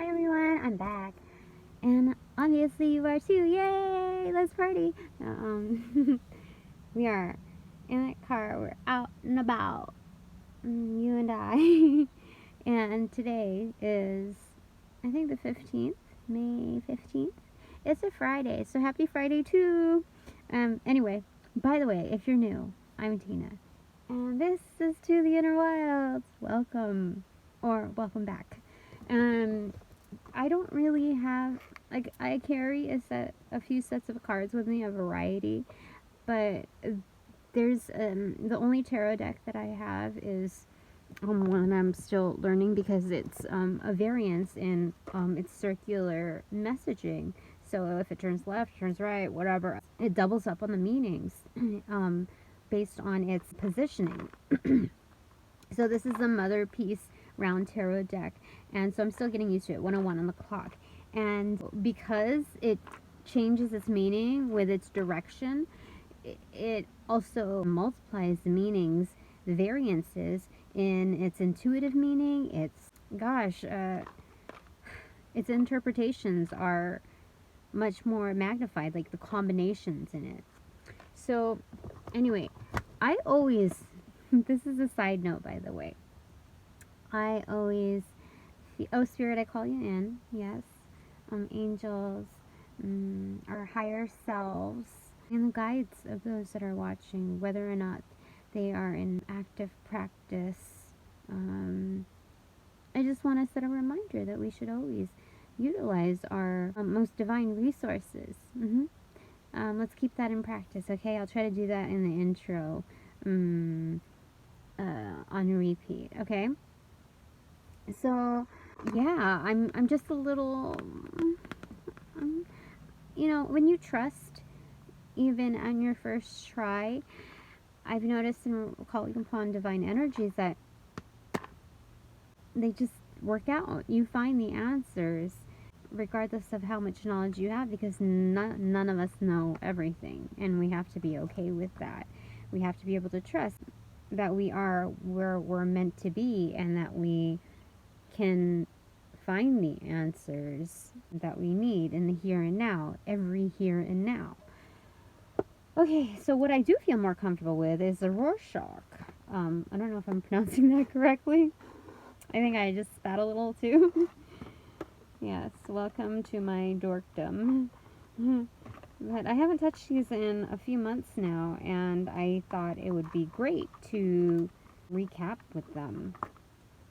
Hi everyone, I'm back. And obviously you are too. Yay! Let's party. We are in a car. We're out and about. You and I. And today is, I think, the 15th. May 15th. It's a Friday, so happy Friday too. Anyway, by the way, if you're new, I'm Tina. And this is To the Inner Wilds. Welcome. Or welcome back. I don't really have, like, I carry a few sets of cards with me, a variety, but there's, the only tarot deck that I have is one I'm still learning because it's a variance in its circular messaging. So if it turns left, turns right, whatever, it doubles up on the meanings based on its positioning. So this is the Motherpeace round tarot deck, and so I'm still getting used to it. 101 on the clock, and because it changes its meaning with its direction, it also multiplies the meanings, the variances in its intuitive meaning. Its interpretations are much more magnified, like the combinations in it. So anyway, I always this is a side note, by the way. I always oh, Spirit, I call you in. Yes. Angels, our higher selves, and the guides of those that are watching, whether or not they are in active practice. I just want to set a reminder that we should always utilize our most divine resources. Let's keep that in practice, okay? I'll try to do that in the intro on repeat, okay? So yeah, I'm just a little, when you trust, even on your first try, I've noticed in calling upon divine energies that they just work out. You find the answers regardless of how much knowledge you have, because none of us know everything, and we have to be okay with that. We have to be able to trust that we are where we're meant to be, and that we can find the answers that we need in the here and now, every here and now. Okay, so what I do feel more comfortable with is the Rorschach. I don't know if I'm pronouncing that correctly. I think I just spat a little too. Yes, welcome to my dorkdom. But I haven't touched these in a few months now, and I thought it would be great to recap with them.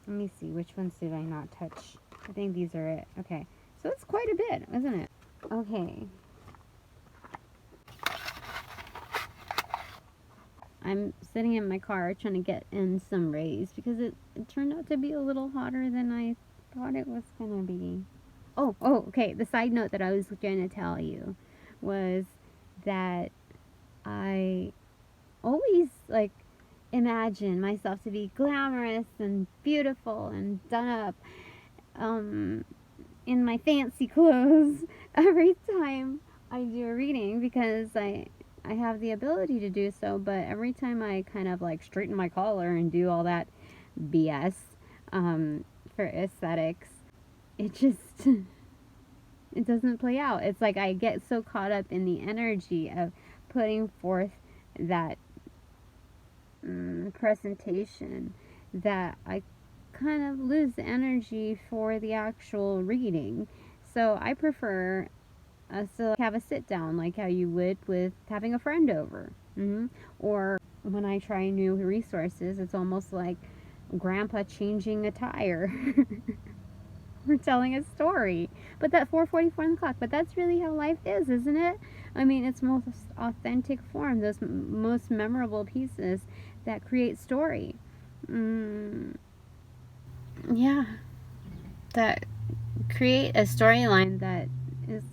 Let me see, which ones did I not touch? I think these are it. Okay, so it's quite a bit, isn't it? Okay. I'm sitting in my car trying to get in some rays because it turned out to be a little hotter than I thought it was going to be. Oh, okay. The side note that I was going to tell you was that I always, like, imagine myself to be glamorous and beautiful and done up in my fancy clothes every time I do a reading, because I have the ability to do so, but every time I kind of like straighten my collar and do all that BS for aesthetics, it just it doesn't play out. It's like I get so caught up in the energy of putting forth that presentation that I kind of lose the energy for the actual reading. So I prefer us to have a sit down, like how you would with having a friend over. Or when I try new resources, it's almost like grandpa changing a tire. We're telling a story. But that 4:44 on the clock, but that's really how life is, isn't it? I mean, it's most authentic form, those most memorable pieces that create story. Yeah. That create a storyline that is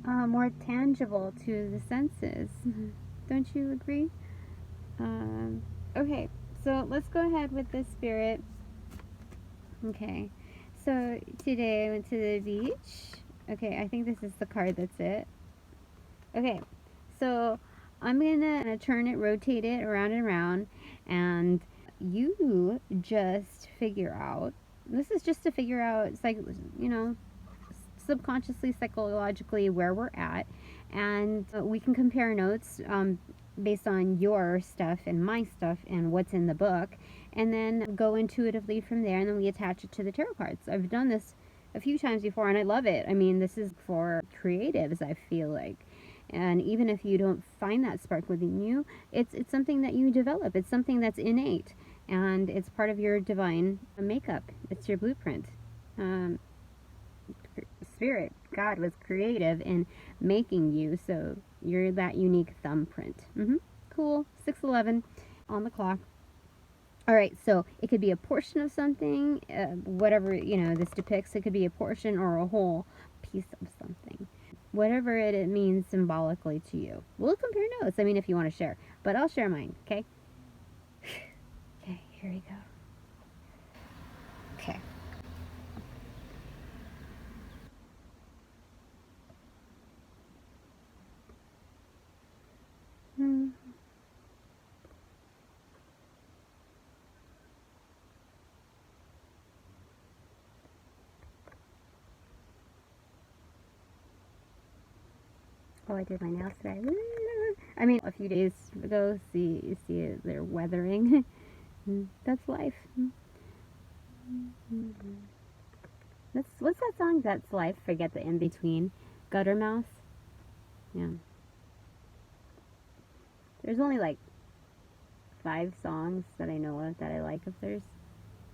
more tangible to the senses. Don't you agree? Okay, so let's go ahead with the spirit. Okay, so today I went to the beach. Okay, I think this is the card that's it. Okay, so I'm gonna turn it, rotate it around and around, and you just figure out this is just to figure out, it's like, you know, subconsciously, psychologically, where we're at, and we can compare notes based on your stuff and my stuff and what's in the book, and then go intuitively from there, and then we attach it to the tarot cards. I've done this a few times before, and I love it. I mean, this is for creatives, I feel like. And even if you don't find that spark within you, it's something that you develop. It's something that's innate, and it's part of your divine makeup. It's your blueprint. Spirit, God was creative in making you, so you're that unique thumbprint. Cool. 6:11 on the clock. All right, so it could be a portion of something, whatever, you know, this depicts. It could be a portion or a whole piece of something. Whatever it means symbolically to you. We'll compare notes, I mean, if you want to share. But I'll share mine, okay? Okay, here we go. Okay. Oh, I did my nails today. I mean, a few days ago, you see they're weathering. That's life. What's that song? That's life. Forget the in between. Guttermouth. Yeah. There's only like 5 songs that I know of that I like of theirs.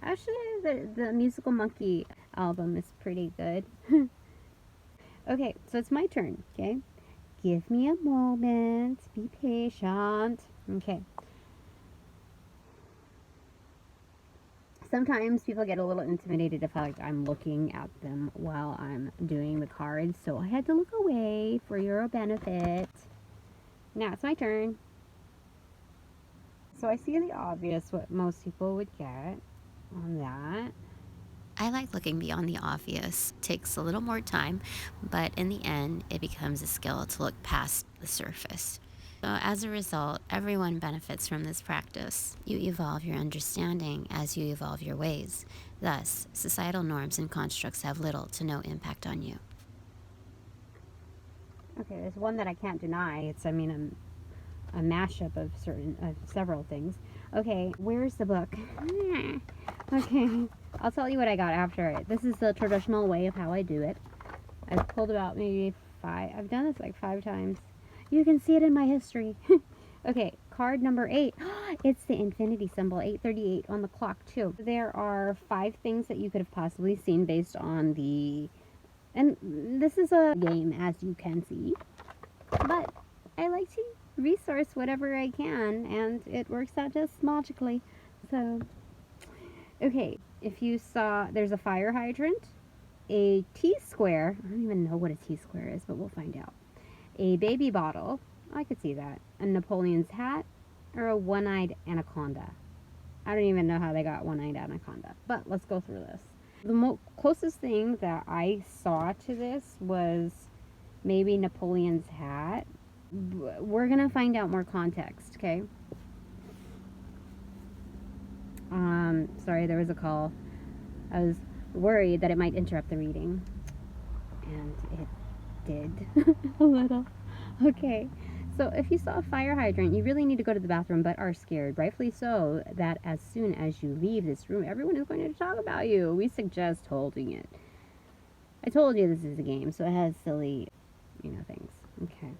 Actually, the Musical Monkey album is pretty good. Okay, so it's my turn. Okay. Give me a moment. Be patient. Okay. Sometimes people get a little intimidated if I'm looking at them while I'm doing the cards, so I had to look away for your benefit. Now it's my turn. So I see the obvious, what most people would get on that. I like looking beyond the obvious. It takes a little more time, but in the end, it becomes a skill to look past the surface. So, as a result, everyone benefits from this practice. You evolve your understanding as you evolve your ways. Thus, societal norms and constructs have little to no impact on you. Okay, there's one that I can't deny. It's, I mean, a mashup of several things. Okay, where's the book? Okay, I'll tell you what I got after it. This is the traditional way of how I do it. I've pulled about maybe 5. I've done this like 5 times. You can see it in my history. Okay, card number 8. It's the infinity symbol, 8:38 on the clock too. There are 5 things that you could have possibly seen based on the... And this is a game, as you can see. But I like to resource whatever I can, and it works out just magically. So, okay, if you saw, there's a fire hydrant, a T-square. I don't even know what a T-square is, but we'll find out. A baby bottle. I could see that. A Napoleon's hat, or a one-eyed anaconda. I don't even know how they got one-eyed anaconda, but let's go through this. The closest thing that I saw to this was maybe Napoleon's hat. We're gonna find out more context, okay? Sorry, there was a call. I was worried that it might interrupt the reading, and it did. A little. Okay, so if you saw a fire hydrant, you really need to go to the bathroom, but are scared, rightfully so, that as soon as you leave this room, everyone is going to talk about you. We suggest holding it. I told you this is a game, so it has silly, things. Okay.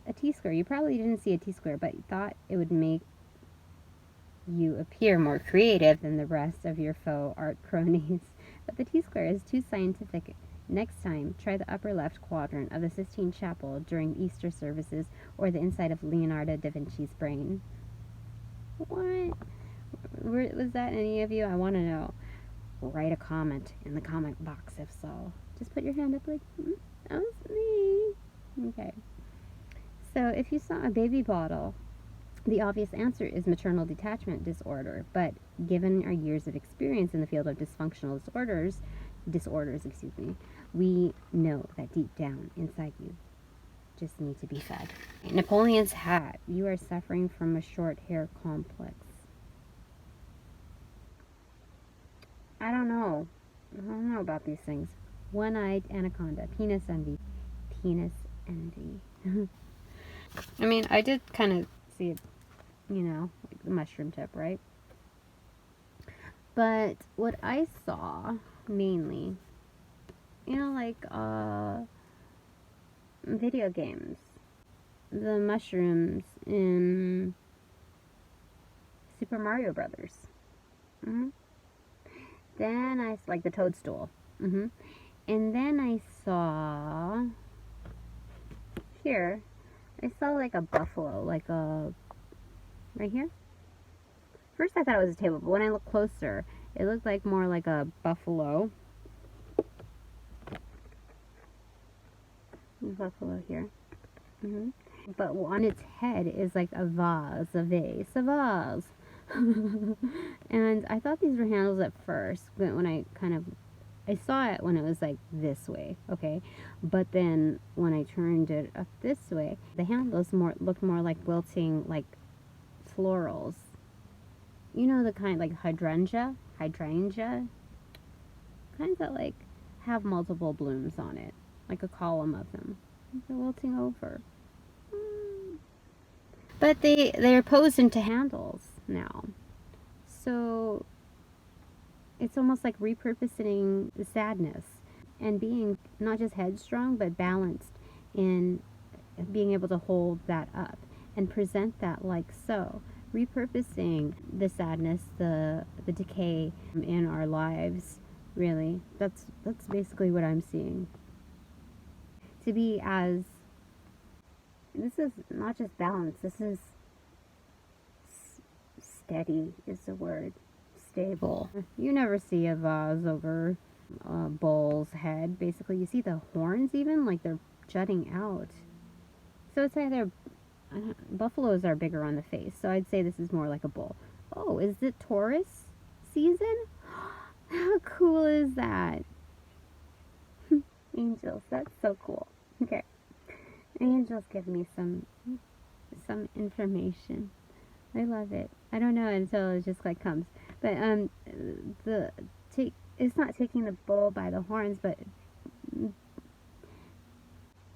A T-square. You probably didn't see a T-square, but you thought it would make you appear more creative than the rest of your faux art cronies. But the T-square is too scientific. Next time, try the upper left quadrant of the Sistine Chapel during Easter services, or the inside of Leonardo da Vinci's brain. What? Was that any of you? I want to know. Write a comment in the comment box if so. Just put your hand up like, that was me. Okay. So if you saw a baby bottle, the obvious answer is maternal detachment disorder, but given our years of experience in the field of dysfunctional disorders, we know that deep down inside you just need to be fed. Napoleon's hat. You are suffering from a short hair complex. I don't know. I don't know about these things. One-eyed anaconda. Penis envy. Penis envy. I mean, I did kind of see it, you know, like the mushroom tip, right? But what I saw mainly, you know, like video games, the mushrooms in Super Mario Brothers. Mm-hmm. Then I like the toadstool. Mm-hmm. And then I saw here. I saw like a buffalo, like a right here. First I thought it was a table, but when I looked closer, it looked like more like a buffalo. Buffalo here. Mm-hmm. But on its head is like a vase, a vase, a vase. And I thought these were handles at first, but when I saw it when it was like this way, okay? But then when I turned it up this way, the handles looked more like wilting, like florals. You know the kind like hydrangea, kinds that like have multiple blooms on it, like a column of them. They're wilting over. But they're posed into handles now. So it's almost like repurposing the sadness and being not just headstrong but balanced in being able to hold that up and present that like so. Repurposing the sadness, the decay in our lives, really. That's basically what I'm seeing. To be as this is not just balance, this is steady is the word. Stable. You never see a vase over a bull's head. Basically, you see the horns even, like they're jutting out. So it's either buffaloes are bigger on the face, so I'd say this is more like a bull. Oh, is it Taurus season? How cool is that? Angels, that's so cool. Okay, angels give me some information. I love it. I don't know until it just like comes. But it's not taking the bull by the horns, but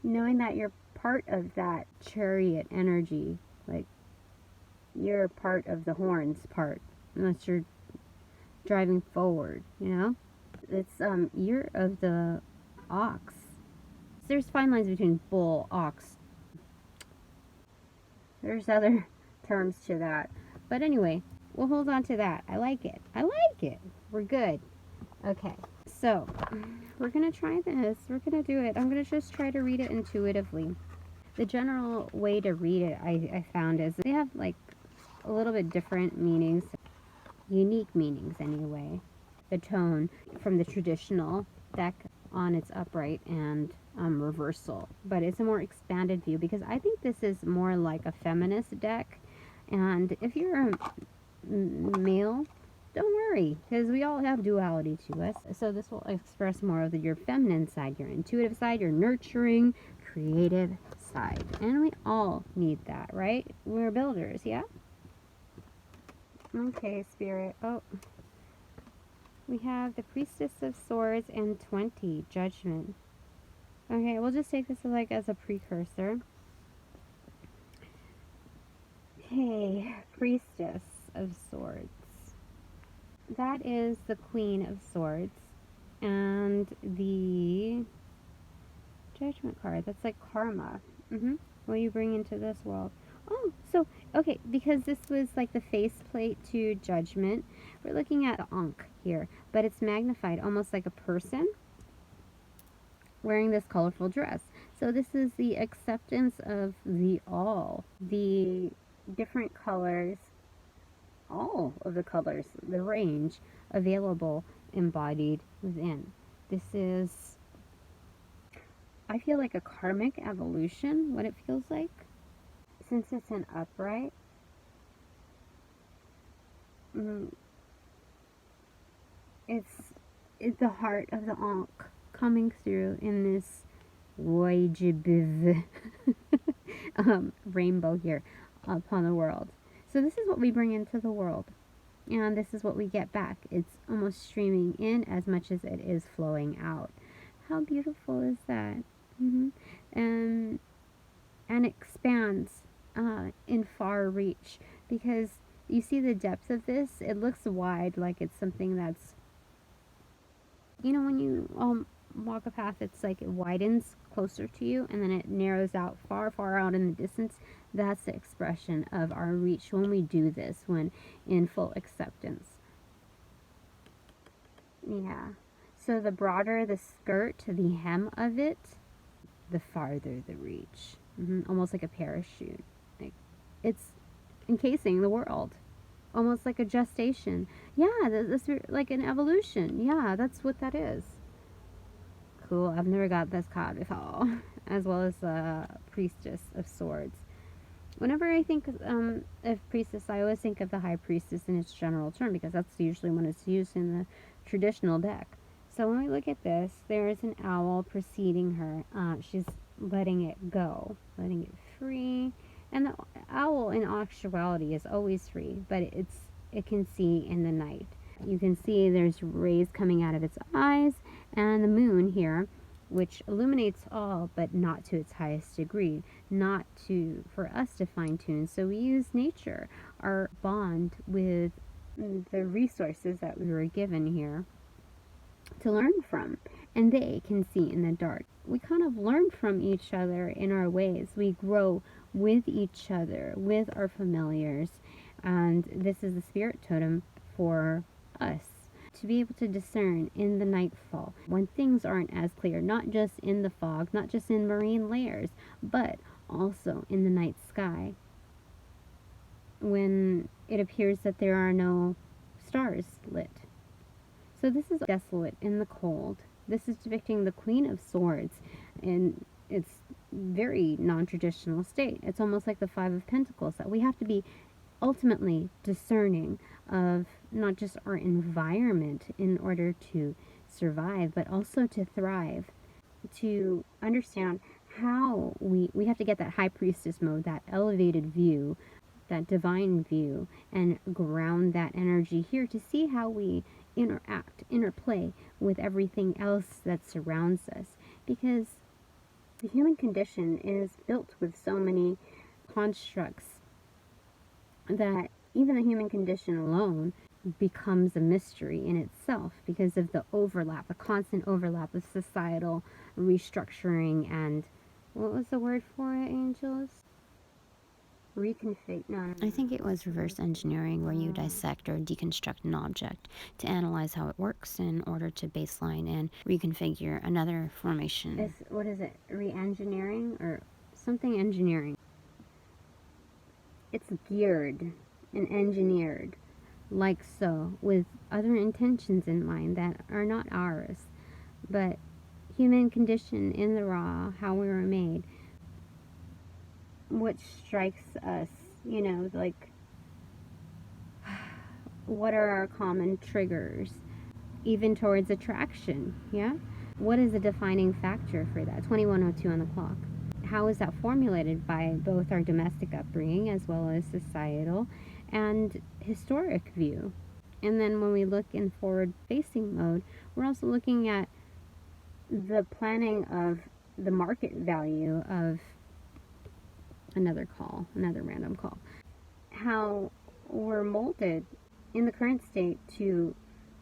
knowing that you're part of that chariot energy, like you're part of the horns part, unless you're driving forward, you know? It's year of the ox. There's fine lines between bull, ox. There's other terms to that. But anyway, we'll hold on to that. I like it. I like it. We're good. Okay. So, we're going to try this. We're going to do it. I'm going to just try to read it intuitively. The general way to read it, I found, is they have like a little bit different meanings. Unique meanings, anyway. The tone from the traditional deck on its upright and reversal. But it's a more expanded view because I think this is more like a feminist deck. And if you're a male, don't worry, because we all have duality to us. So this will express more of your feminine side, your intuitive side, your nurturing, creative side. And we all need that, right? We're builders, yeah? Okay, Spirit. Oh, we have the Priestess of Swords and 20, Judgment. Okay, we'll just take this like as a precursor. Okay, Priestess of Swords. That is the Queen of Swords. And the Judgment card, that's like karma. What you bring into this world. Oh, so, okay, because this was like the faceplate to Judgment, we're looking at the Ankh here, but it's magnified, almost like a person wearing this colorful dress. So this is the acceptance of the all, the different colors, all of the colors, the range available embodied within. This is, I feel like a karmic evolution, what it feels like. Since it's an upright, it's the heart of the Ankh coming through in this Wajib rainbow here upon the world. So this is what we bring into the world. And this is what we get back. It's almost streaming in as much as it is flowing out. How beautiful is that? Mm-hmm. And expands in far reach, because you see the depth of this. It looks wide, like it's something that's, when you walk a path, it's like it widens closer to you and then it narrows out far out in the distance. That's the expression of our reach when we do this, when in full acceptance. Yeah. So the broader the skirt, the hem of it, the farther the reach. Almost like a parachute. Like, it's encasing the world. Almost like a gestation. Yeah, that's like an evolution. Yeah, that's what that is. Cool. I've never got this card before. As well as the Priestess of Swords. Whenever I think of Priestess, I always think of the High Priestess in its general term, because that's usually when it's used in the traditional deck. So when we look at this, there is an owl preceding her. She's letting it go, letting it free. And the owl in actuality is always free, but it can see in the night. You can see there's rays coming out of its eyes, and the moon here, which illuminates all, but not to its highest degree, not for us to fine tune. So we use nature, our bond with the resources that we were given here, to learn from, and they can see in the dark. We kind of learn from each other in our ways. We grow with each other, with our familiars, and this is the spirit totem for us, to be able to discern in the nightfall when things aren't as clear, not just in the fog, not just in marine layers, but also in the night sky, when it appears that there are no stars lit. So this is desolate in the cold. This is depicting the Queen of Swords in its very non-traditional state. It's almost like the Five of Pentacles, that we have to be ultimately discerning of not just our environment in order to survive, but also to thrive, to understand how we have to get that High Priestess mode, that elevated view, that divine view, and ground that energy here to see how we interplay with everything else that surrounds us. Because the human condition is built with so many constructs that even the human condition alone becomes a mystery in itself, because of the overlap, the constant overlap of societal restructuring and, what was the word for it, angels? Reconfig. No. I think it was reverse engineering, where you dissect or deconstruct an object to analyze how it works in order to baseline and reconfigure another formation. What is it? Re-engineering or something engineering. It's geared and engineered like so, with other intentions in mind that are not ours, but human condition in the raw, how we were made, what strikes us, like, what are our common triggers, even towards attraction, yeah? What is the defining factor for that? 2102 on the clock. How is that formulated by both our domestic upbringing as well as societal and historic view? And then when we look in forward-facing mode, we're also looking at the planning of the market value of another random call. How we're molded in the current state to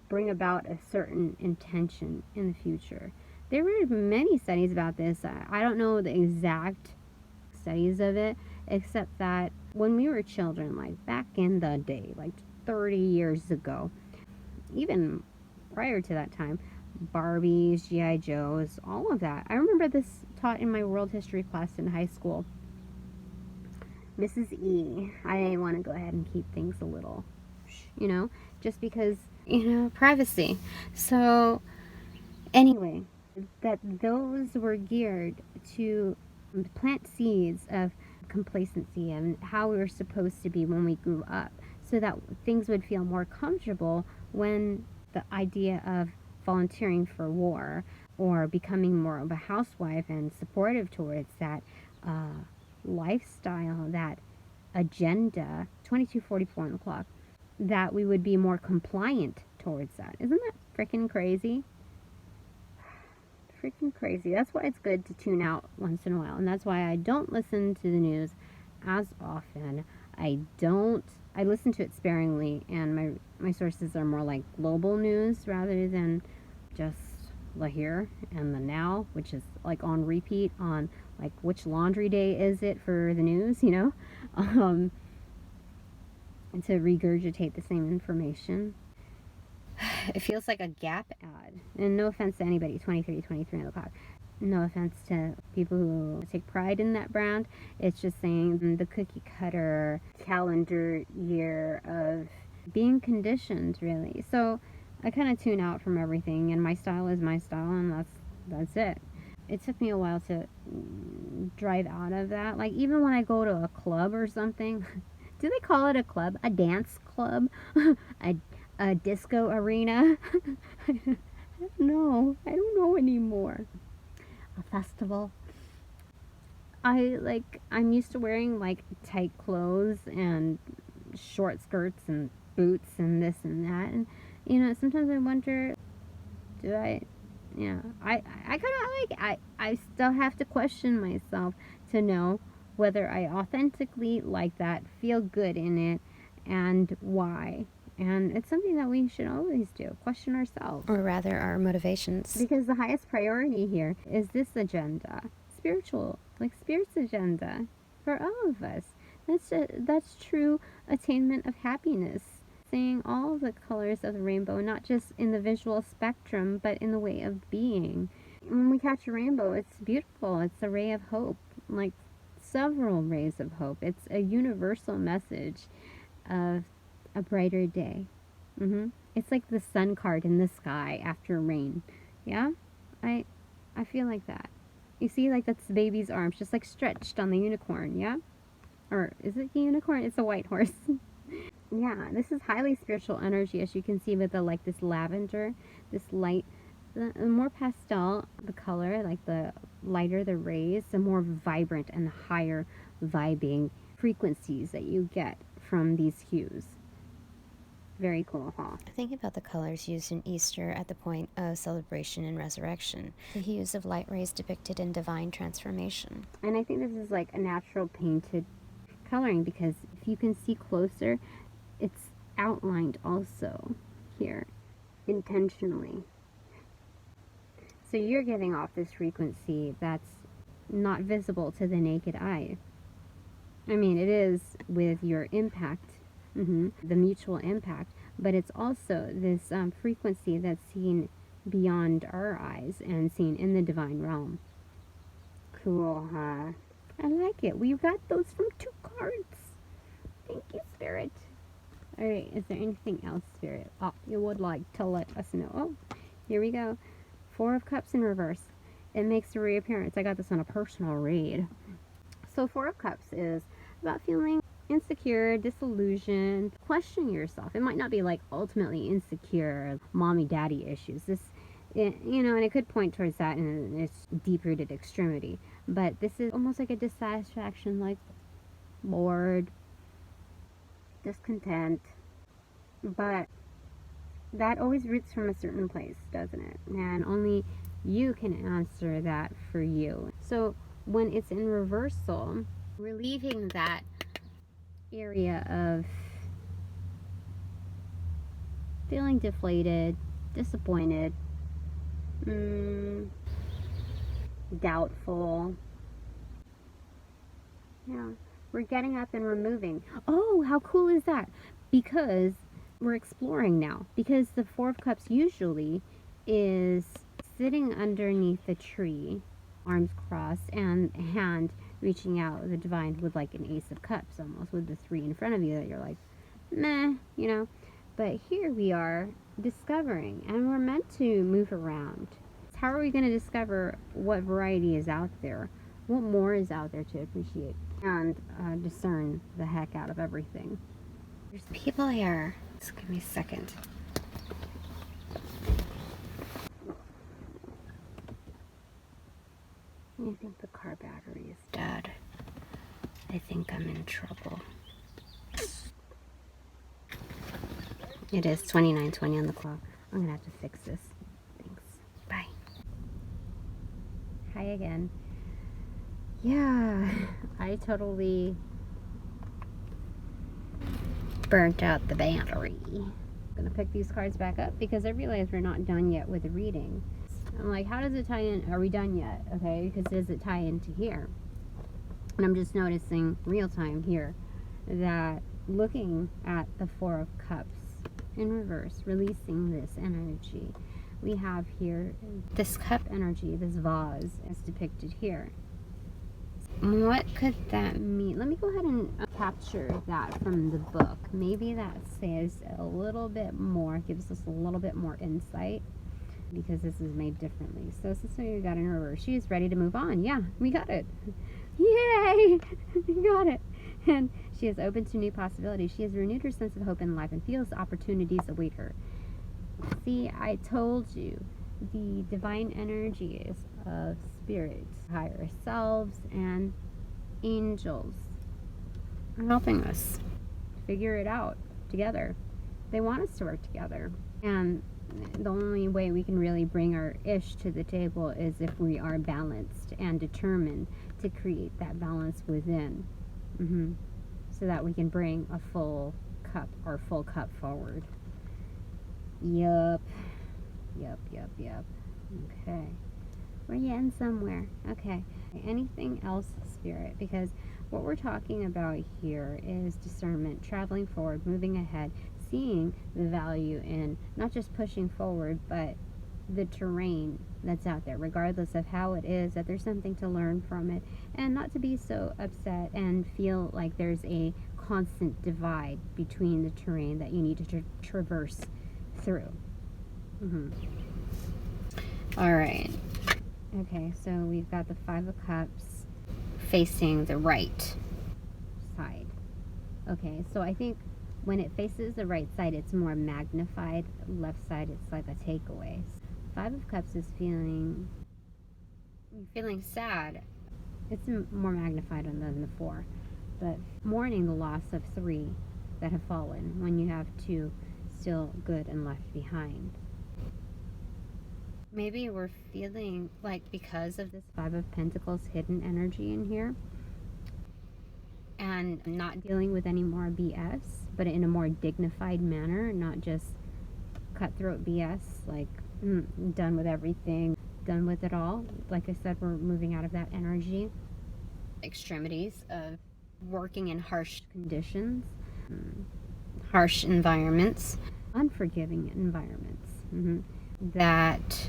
bring about a certain intention in the future. There were many studies about this. I don't know the exact studies of it, except that when we were children, like back in the day, like 30 years ago, even prior to that time, Barbies, G.I. Joes, all of that. I remember this taught in my world history class in high school. Mrs. E. I want to go ahead and keep things a little, just because, privacy. So, anyway, that those were geared to plant seeds of complacency and how we were supposed to be when we grew up, so that things would feel more comfortable when the idea of volunteering for war or becoming more of a housewife and supportive towards that lifestyle, that agenda, 2244 on the clock, that we would be more compliant towards that. Isn't that freaking crazy? Freaking crazy. That's why it's good to tune out once in a while. And that's why I don't listen to the news as often. I listen to it sparingly, and my sources are more like global news rather than just the here and the now, which is like on repeat on like which laundry day is it for the news, you know? And to regurgitate the same information. It feels like a Gap ad. And no offense to anybody, 23 on the clock. No offense to people who take pride in that brand. It's just saying the cookie cutter calendar year of being conditioned, really. So I kind of tune out from everything, and my style is my style, and that's it. It took me a while to drive out of that. Like, even when I go to a club or something, do they call it a club? A dance club? a disco arena? I don't know. I don't know anymore. A festival. I'm used to wearing like tight clothes and short skirts and boots and this and that, and sometimes I wonder, do I, I kind of I still have to question myself to know whether I authentically like that, feel good in it, and why. And it's something that we should always do, question ourselves. Or rather, our motivations. Because the highest priority here is this agenda. Spiritual, like Spirit's agenda for all of us. That's true attainment of happiness. Seeing all the colors of the rainbow, not just in the visual spectrum, but in the way of being. When we catch a rainbow, it's beautiful. It's a ray of hope, like several rays of hope. It's a universal message of a brighter day. It's like the sun card in the sky after rain. Yeah? I feel like that. You see, like that's the baby's arms just like stretched on the unicorn, yeah? Or is it the unicorn? It's a white horse. Yeah, this is highly spiritual energy, as you can see with this lavender, this light, the more pastel the color, like the lighter the rays, the more vibrant and higher vibing frequencies that you get from these hues. Very cool, huh? Think about the colors used in Easter at the point of celebration and resurrection. The hues of light rays depicted in divine transformation. And I think this is like a natural painted coloring, because if you can see closer, it's outlined also here intentionally. So you're giving off this frequency that's not visible to the naked eye. I mean, it is with your impact, the mutual impact, but it's also this frequency that's seen beyond our eyes and seen in the divine realm. Cool, huh? I like it. We got those from 2 cards. Thank you, Spirit. Alright, is there anything else, Spirit, you would like to let us know? Oh, here we go. 4 of Cups in reverse. It makes a reappearance. I got this on a personal read. So 4 of Cups is about feeling insecure, disillusioned, questioning yourself. It might not be like ultimately insecure, mommy daddy issues. And it could point towards that in its deep-rooted extremity. But this is almost like a dissatisfaction, like bored, discontent. But that always roots from a certain place, doesn't it? And only you can answer that for you. So when it's in reversal, relieving that area of feeling deflated, disappointed, doubtful. Yeah, we're getting up and we're moving. Oh, how cool is that? Because we're exploring now. Because the 4 of Cups usually is sitting underneath a tree, arms crossed, and hand reaching out the divine with like an Ace of Cups almost, with the 3 in front of you that you're like, meh, But here we are discovering, and we're meant to move around. How are we going to discover what variety is out there? What more is out there to appreciate and discern the heck out of everything? There's people here. Just give me a second. I think the car battery is dead. I think I'm in trouble. It is 29:20 on the clock. I'm gonna have to fix this. Thanks. Bye. Hi again. Yeah, I totally burnt out the battery. I'm gonna pick these cards back up because I realize we're not done yet with the reading. I'm like, how does it tie in? Are we done yet? Okay, because does it tie into here? And I'm just noticing real time here that looking at the Four of Cups in reverse, releasing this energy, we have here this cup energy, this vase is depicted here. What could that mean? Let me go ahead and capture that from the book. Maybe that says a little bit more, gives us a little bit more insight, because this is made differently. So this is what we got in reverse. She is ready to move on. Yeah, we got it. Yay! We got it. And she is open to new possibilities. She has renewed her sense of hope in life and feels opportunities await her. See, I told you, the divine energies of spirits, higher selves, and angels are helping us figure it out together. They want us to work together. And the only way we can really bring our ish to the table is if we are balanced and determined to create that balance within. So that we can bring a full cup forward. Yup. Okay. We're getting somewhere. Okay. Anything else, Spirit? Because what we're talking about here is discernment, traveling forward, moving ahead, seeing the value in not just pushing forward, but the terrain that's out there, regardless of how it is, that there's something to learn from it, and not to be so upset and feel like there's a constant divide between the terrain that you need to traverse through. All right. Okay, so we've got the Five of Cups facing the right side. Okay, so I think when it faces the right side, it's more magnified. Left side, it's like a takeaway. Five of Cups is feeling sad. It's more magnified than the Four, but mourning the loss of three that have fallen when you have two still good and left behind. Maybe we're feeling like, because of this Five of Pentacles hidden energy in here, and not dealing with any more BS, but in a more dignified manner, not just cutthroat BS, like done with everything, done with it all. Like I said, we're moving out of that energy. Extremities of working in harsh conditions, harsh environments, unforgiving environments, that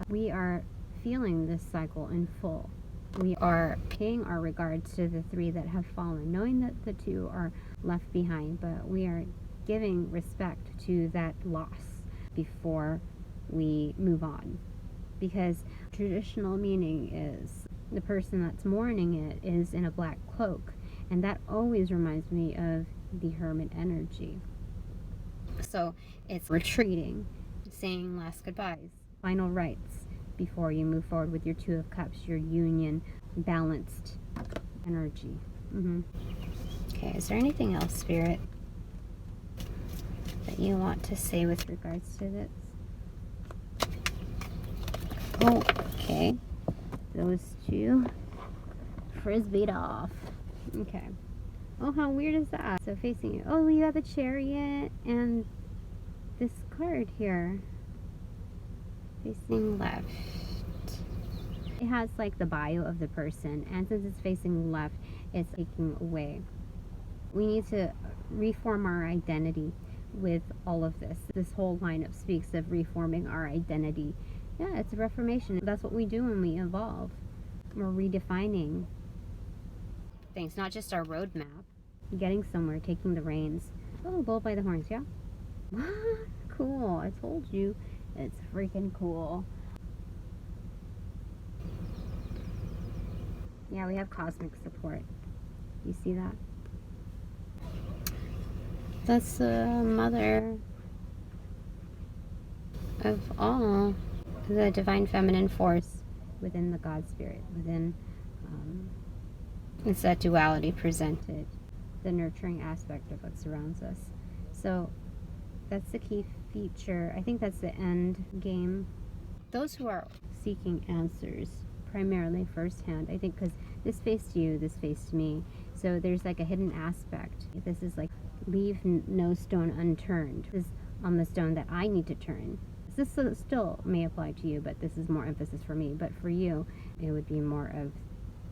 we are feeling this cycle in full. We are paying our regards to the three that have fallen, knowing that the two are left behind, but we are giving respect to that loss before we move on. Because traditional meaning is the person that's mourning it is in a black cloak, and that always reminds me of the hermit energy. So it's retreating, saying last goodbyes, final rites before you move forward with your Two of Cups, your union, balanced energy. Okay, is there anything else, Spirit, that you want to say with regards to this? Oh, okay. Those two frisbeed off. Okay. Oh, how weird is that? So facing you. Oh, you have the Chariot and this card here. Facing left. It has like the bio of the person, and since it's facing left, it's taking away. We need to reform our identity with all of this. This whole lineup speaks of reforming our identity. Yeah, it's a reformation. That's what we do when we evolve. We're redefining things, not just our roadmap. Getting somewhere, taking the reins. Oh, bull by the horns, yeah? Cool, I told you. It's freaking cool. Yeah, we have cosmic support. You see that? That's the mother of all. The divine feminine force within the God spirit. Within, it's that duality presented. The nurturing aspect of what surrounds us. So That's the key feature. I think that's the end game. Those who are seeking answers, primarily firsthand, I think, because this faced you, this faced me. So there's like a hidden aspect. This is like, leave no stone unturned. This is on the stone that I need to turn. This still may apply to you, but this is more emphasis for me. But for you, it would be more of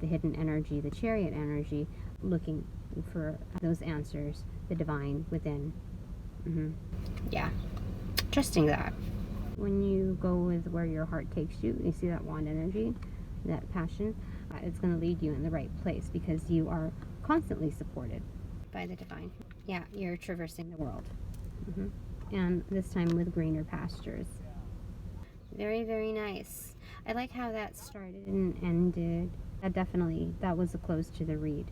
the hidden energy, the chariot energy, looking for those answers, the divine within. Yeah, trusting that. When you go with where your heart takes you, you see that wand energy, that passion, it's going to lead you in the right place because you are constantly supported by the divine. Yeah, you're traversing the world. And this time with greener pastures. Very, very nice. I like how that started and ended. That was a close to the read.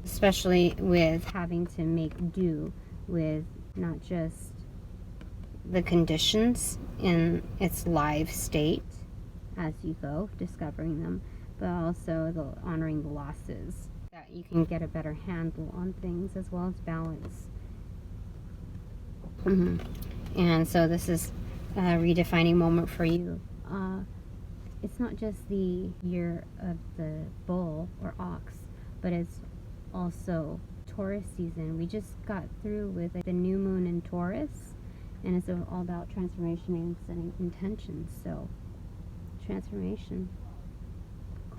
Especially with having to make do with not just the conditions in its live state as you go, discovering them, but also honoring the losses, that you can get a better handle on things as well as balance. And so this is a redefining moment for you. It's not just the year of the bull or ox, but it's also Taurus season. We just got through with the new moon in Taurus, and it's all about transformation and setting intentions. So transformation,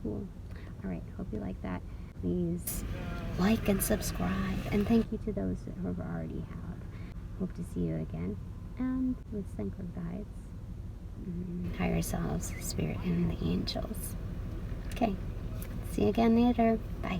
cool. All right, hope you like that. Please like and subscribe, and thank you to those who already have. Hope to see you again, and with synchro guides, higher selves, spirit, and the angels. Okay, see you again later. Bye.